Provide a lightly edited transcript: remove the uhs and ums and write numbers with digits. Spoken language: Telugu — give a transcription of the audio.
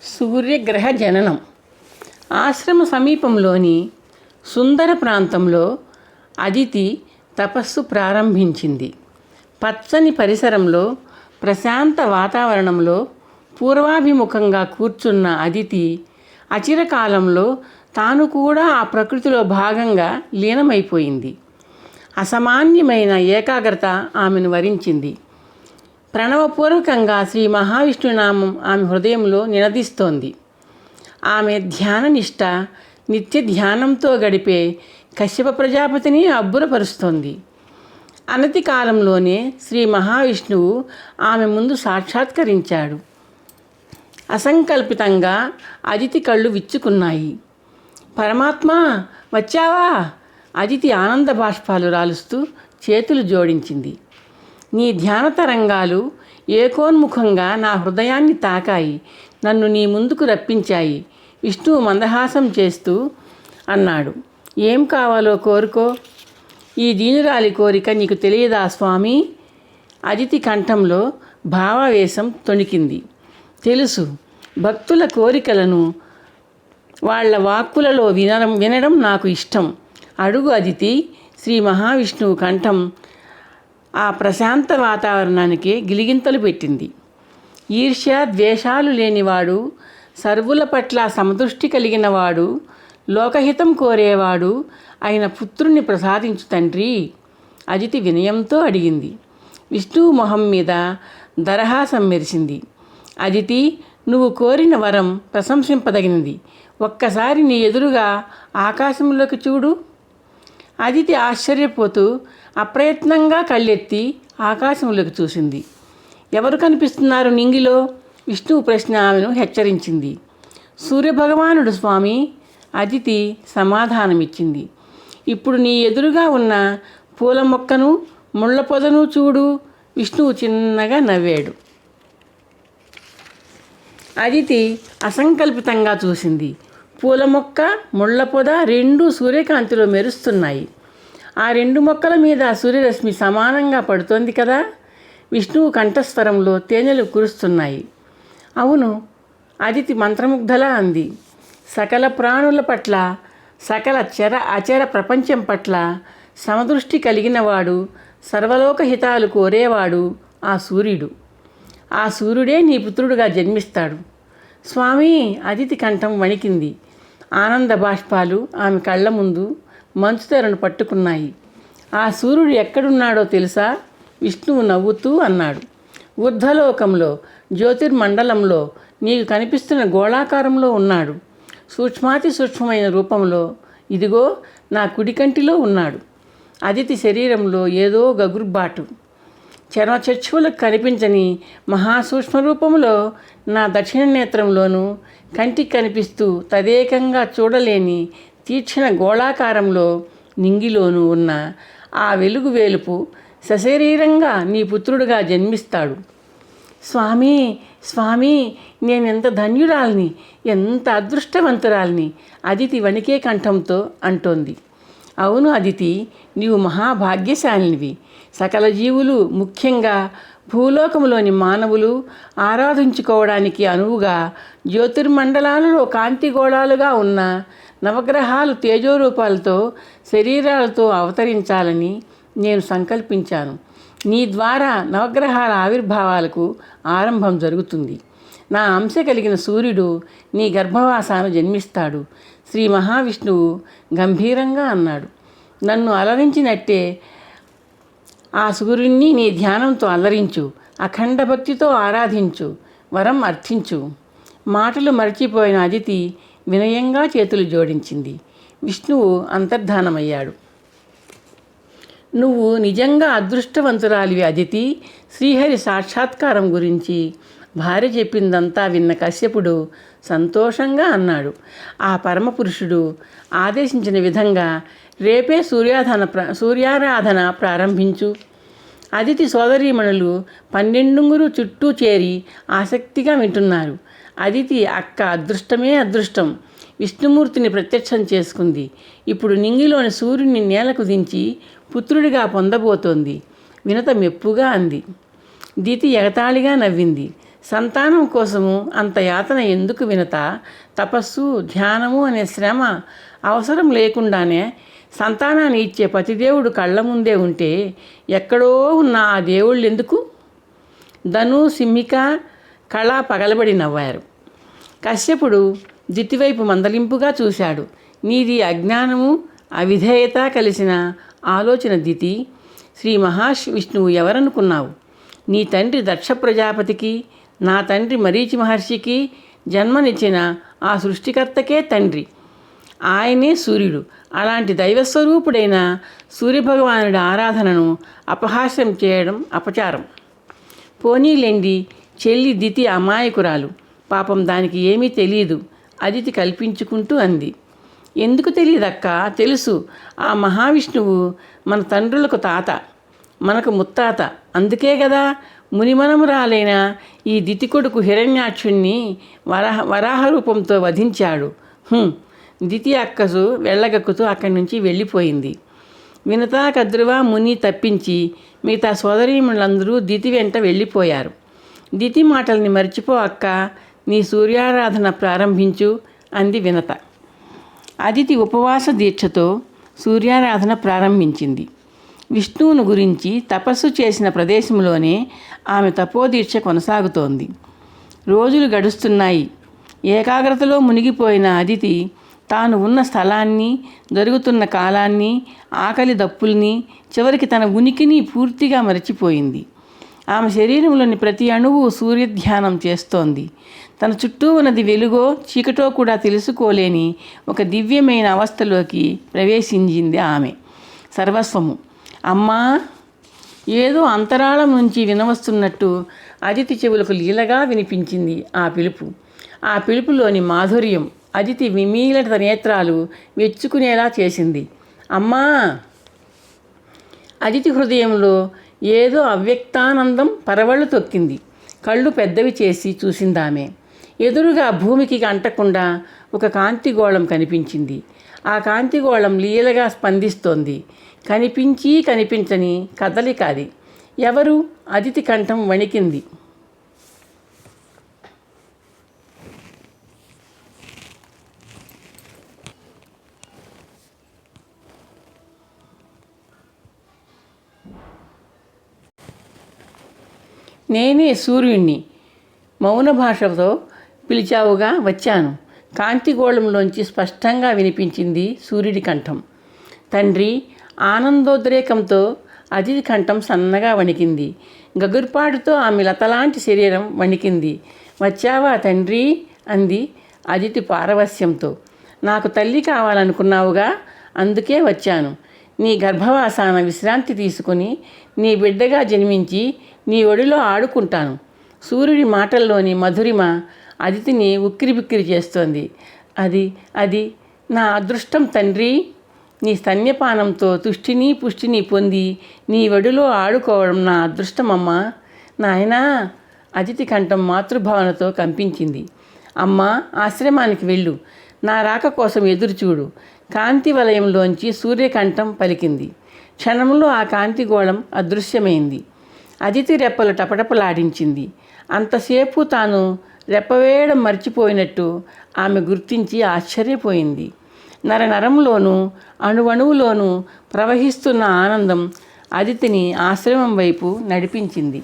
సూర్యగ్రహ జననం. ఆశ్రమ సమీపంలోని సుందర ప్రాంతంలో అదితి తపస్సు ప్రారంభించింది. పచ్చని పరిసరంలో, ప్రశాంత వాతావరణంలో పూర్వాభిముఖంగా కూర్చున్న అదితి అచిరకాలంలో తాను కూడా ఆ ప్రకృతిలో భాగంగా లీనమైపోయింది. అసామాన్యమైన ఏకాగ్రత ఆమెను వరించింది. ప్రణవపూర్వకంగా శ్రీ మహావిష్ణునామం ఆమె హృదయంలో నినదిస్తోంది. ఆమె ధ్యాననిష్ట నిత్య ధ్యానంతో గడిపే కశ్యప ప్రజాపతిని అబ్బురపరుస్తోంది. అనతి కాలంలోనే శ్రీ మహావిష్ణువు ఆమె ముందు సాక్షాత్కరించాడు. అసంకల్పితంగా అదితి కళ్ళు విచ్చుకున్నాయి. పరమాత్మ వచ్చావా? అదితి ఆనంద బాష్పాలు రాలుస్తూ చేతులు జోడించింది. నీ ధ్యాన తరంగాలు ఏకోన్ముఖంగా నా హృదయాన్ని తాకాయి, నన్ను నీ ముందుకు రప్పించాయి. విష్ణువు మందహాసం చేస్తూ అన్నాడు. ఏం కావాలో కోరుకో. ఈ దీనురాలి కోరిక నీకు తెలియదా స్వామి? అదితి కంఠంలో భావావేశం తొణికింది. తెలుసు. భక్తుల కోరికలను వాళ్ళ వాక్కులలో వినడం నాకు ఇష్టం. అడుగు అదితి. శ్రీ మహావిష్ణువు కంఠం ఆ ప్రశాంత వాతావరణానికి గిలిగింతలు పెట్టింది. ఈర్ష్య ద్వేషాలు లేనివాడు, సర్వుల పట్ల సమదృష్టి కలిగినవాడు, లోకహితం కోరేవాడు అయిన పుత్రుణ్ణి ప్రసాదించు తండ్రి. అదితి వినయంతో అడిగింది. విష్ణువు మొహం మీద దరహాసం మెరిసింది. అదితి, నువ్వు కోరిన వరం ప్రశంసింపదగినది. ఒక్కసారి నీ ఎదురుగా ఆకాశంలోకి చూడు. అదితి ఆశ్చర్యపోతూ అప్రయత్నంగా కళ్ళెత్తి ఆకాశంలోకి చూసింది. ఎవరు కనిపిస్తున్నారు నింగిలో? విష్ణువు ప్రశ్న ఆమెను హెచ్చరించింది. సూర్యభగవానుడు స్వామి. అదితి సమాధానమిచ్చింది. ఇప్పుడు నీ ఎదురుగా ఉన్న పూల మొక్కను, ముళ్ళ పొదను చూడు. విష్ణువు చిన్నగా నవ్వాడు. అదితి అసంకల్పితంగా చూసింది. పూల మొక్క, ముళ్ళ పొద రెండూ సూర్యకాంతిలో మెరుస్తున్నాయి. ఆ రెండు మొక్కల మీద సూర్యరశ్మి సమానంగా పడుతోంది కదా. విష్ణువు కంఠస్వరంలో తేనెలు కురుస్తున్నాయి. అవును, అదితి మంత్రముగ్ధలా అంది. సకల ప్రాణుల పట్ల, సకల అచర ప్రపంచం పట్ల సమదృష్టి కలిగినవాడు, సర్వలోక హితాలు కోరేవాడు ఆ సూర్యుడు. ఆ సూర్యుడే నీ పుత్రుడుగా జన్మిస్తాడు. స్వామి. అదితి కంఠం వణికింది. ఆనంద బాష్పాలు ఆమె కళ్ళ ముందు మంచుతెరను పట్టుకున్నాయి. ఆ సూర్యుడు ఎక్కడున్నాడో తెలుసా? విష్ణువు నవ్వుతూ అన్నాడు. ఊర్ధ్వలోకంలో, జ్యోతిర్మండలంలో, నీకు కనిపిస్తున్న గోళాకారంలో ఉన్నాడు. సూక్ష్మాతి సూక్ష్మమైన రూపంలో ఇదిగో నా కుడికంటిలో ఉన్నాడు. అదితి శరీరంలో ఏదో గగుర్బాటు. చర్మచక్షువులకు కనిపించని మహాసూక్ష్మ రూపంలో నా దక్షిణ నేత్రంలోనూ, కంటికి కనిపిస్తూ తదేకంగా చూడలేని తీక్షణ గోళాకారంలో నింగిలోనూ ఉన్న ఆ వెలుగు వేలుపు సశరీరంగా నీ పుత్రుడుగా జన్మిస్తాడు. స్వామి, స్వామి, నేనెంత ధన్యురాల్ని, ఎంత అదృష్టవంతురాల్ని! అదితి వణికే కంఠంతో అంటోంది. అవును అదితి, నీవు మహాభాగ్యశాలినివి. సకల జీవులు, ముఖ్యంగా భూలోకంలోని మానవులు ఆరాధించుకోవడానికి అనువుగా జ్యోతిర్మండలాలలో కాంతిగోళాలుగా ఉన్న నవగ్రహాలు తేజోరూపాలతో, శరీరాలతో అవతరించాలని నేను సంకల్పించాను. నీ ద్వారా నవగ్రహాల ఆవిర్భావాలకు ఆరంభం జరుగుతుంది. నా అంశ కలిగిన సూర్యుడు నీ గర్భవాసాన జన్మిస్తాడు. శ్రీ మహావిష్ణువు గంభీరంగా అన్నాడు. నన్ను అలరించినట్టే ఆ సూర్యుణ్ణి నీ ధ్యానంతో అలరించు. అఖండ భక్తితో ఆరాధించు. వరం అర్థించు. మాటలు మరచిపోయిన అదితి వినయంగా చేతులు జోడించింది. విష్ణువు అంతర్ధానమయ్యాడు. నువ్వు నిజంగా అదృష్టవంతురాలివి అదితి. శ్రీహరి సాక్షాత్కారం గురించి భార్య చెప్పిందంతా విన్న కశ్యపుడు సంతోషంగా ఆ పరమపురుషుడు ఆదేశించిన విధంగా రేపే సూర్యారాధన ప్రారంభించు. అదితి సోదరీమణులు 12 చుట్టూ చేరి ఆసక్తిగా వింటున్నారు. అదితి అక్క అదృష్టమే అదృష్టం. విష్ణుమూర్తిని ప్రత్యక్షం చేసుకుంది. ఇప్పుడు నింగిలోని సూర్యుని నేలకు దించి పుత్రుడిగా పొందబోతోంది. వినత మెప్పుగా అంది. దితి ఎగతాళిగా నవ్వింది. సంతానం కోసము అంత యాతన ఎందుకు వినత? తపస్సు, ధ్యానము అనే శ్రమ అవసరం లేకుండానే సంతానాన్ని ఇచ్చే పతిదేవుడు కళ్ళ ముందే ఉంటే ఎక్కడో ఉన్న ఆ దేవుళ్ళు ఎందుకు? ధను, సింహిక, కళ పగలబడి నవ్వారు. కశ్యపుడు దితివైపు మందలింపుగా చూశాడు. నీది అజ్ఞానము, అవిధేయత కలిసిన ఆలోచన దితి. శ్రీ మహావిష్ణువు ఎవరనుకున్నావు? నీ తండ్రి దక్ష ప్రజాపతికి, నా తండ్రి మరీచి మహర్షికి జన్మనిచ్చిన ఆ సృష్టికర్తకే తండ్రి. ఆయనే సూర్యుడు. అలాంటి దైవస్వరూపుడైన సూర్యభగవానుడి ఆరాధనను అపహాస్యం చేయడం అపచారం. పోనీలేండి, చెల్లి దితి అమాయకురాలు, పాపం దానికి ఏమీ తెలియదు, అదితి కల్పించుకుంటూ అంది. ఎందుకు తెలియదక్క? తెలుసు. ఆ మహావిష్ణువు మన తండ్రులకు తాత, మనకు ముత్తాత. అందుకే కదా మునిమనమురాలైన ఈ దితి కొడుకు హిరణ్యాక్షుణ్ణి వరాహ రూపంతో వధించాడు. దితి అక్కసు వెళ్ళగక్కుతూ అక్కడి నుంచి వెళ్ళిపోయింది. వినత, కద్రువ, ముని తప్పించి మిగతా సోదరీమణులందరూ దితి వెంట వెళ్ళిపోయారు. దితి మాటల్ని మర్చిపో అక్క, నీ సూర్యారాధన ప్రారంభించు అంది వినత. అదితి ఉపవాస దీక్షతో సూర్యారాధన ప్రారంభించింది. విష్ణువును గురించి తపస్సు చేసిన ప్రదేశంలోనే ఆమె తపోదీక్ష కొనసాగుతోంది. రోజులు గడుస్తున్నాయి. ఏకాగ్రతలో మునిగిపోయిన అదితి తాను ఉన్న స్థలాన్ని, జరుగుతున్న కాలాన్ని, ఆకలి దప్పుల్ని, చివరికి తన ఉనికిని పూర్తిగా మరచిపోయింది. ఆమె శరీరంలోని ప్రతి అణువు సూర్యధ్యానం చేస్తోంది. తన చుట్టూ ఉన్నది వెలుగో చీకటో కూడా తెలుసుకోలేని ఒక దివ్యమైన అవస్థలోకి ప్రవేశించింది ఆమె. సర్వస్వము అమ్మా ఏదో అంతరాళం నుంచి వినవస్తున్నట్టు అదితి చెవులకు లీలగా వినిపించింది ఆ పిలుపు. ఆ పిలుపులోని మాధుర్యం అదితి విమీలత నేత్రాలు వెచ్చుకునేలా చేసింది. అమ్మా! అదితి హృదయంలో ఏదో అవ్యక్తానందం పరవళ్ళు తొక్కింది. కళ్ళు పెద్దవి చేసి చూసిందామె. ఎదురుగా భూమికి అంటకుండా ఒక కాంతిగోళం కనిపించింది. ఆ కాంతిగోళం లీలగా స్పందిస్తోంది. కనిపించి కనిపించని కదలిక అది. ఎవరు? అదితి కంఠం వణికింది. నేనే సూర్యుణ్ణి. మౌన భాషతో పిలిచావుగా, వచ్చాను. కాంతిగోళంలోంచి స్పష్టంగా వినిపించింది సూర్యుడి కంఠం. తండ్రి! ఆనందోద్రేకంతో అదితి కంఠం సన్నగా వణికింది. గగుర్పాటుతో ఆమె లతలాంటి శరీరం వణికింది. వచ్చావా తండ్రి అంది అదితి పారవస్యంతో. నాకు తల్లి కావాలనుకున్నావుగా, అందుకే వచ్చాను. నీ గర్భవాసాన విశ్రాంతి తీసుకుని నీ బిడ్డగా జన్మించి నీ ఒడిలో ఆడుకుంటాను. సూర్యుడి మాటల్లోని మధురిమ అదితిని ఉక్కిరిబిక్కిరి చేస్తోంది. అది నా అదృష్టం తండ్రి. నీ స్తన్యపానంతో తుష్టిని పుష్టిని పొంది నీ ఒడిలో ఆడుకోవడం నా అదృష్టమమ్మా. నాయనా! అదితి కంఠం మాతృభావనతో కంపించింది. అమ్మా, ఆశ్రమానికి వెళ్ళు. నా రాక కోసం ఎదురుచూడు. కాంతి వలయంలోంచి సూర్యకంఠం పలికింది. క్షణంలో ఆ కాంతిగోళం అదృశ్యమైంది. అదితి రెప్పలు టపటపలాడించింది. అంతసేపు తాను రెప్పవేయడం మర్చిపోయినట్టు ఆమె గుర్తించి ఆశ్చర్యపోయింది. నరనరంలోనూ అణువణువులోనూ ప్రవహిస్తున్న ఆనందం అదితిని ఆశ్రమం వైపు నడిపించింది.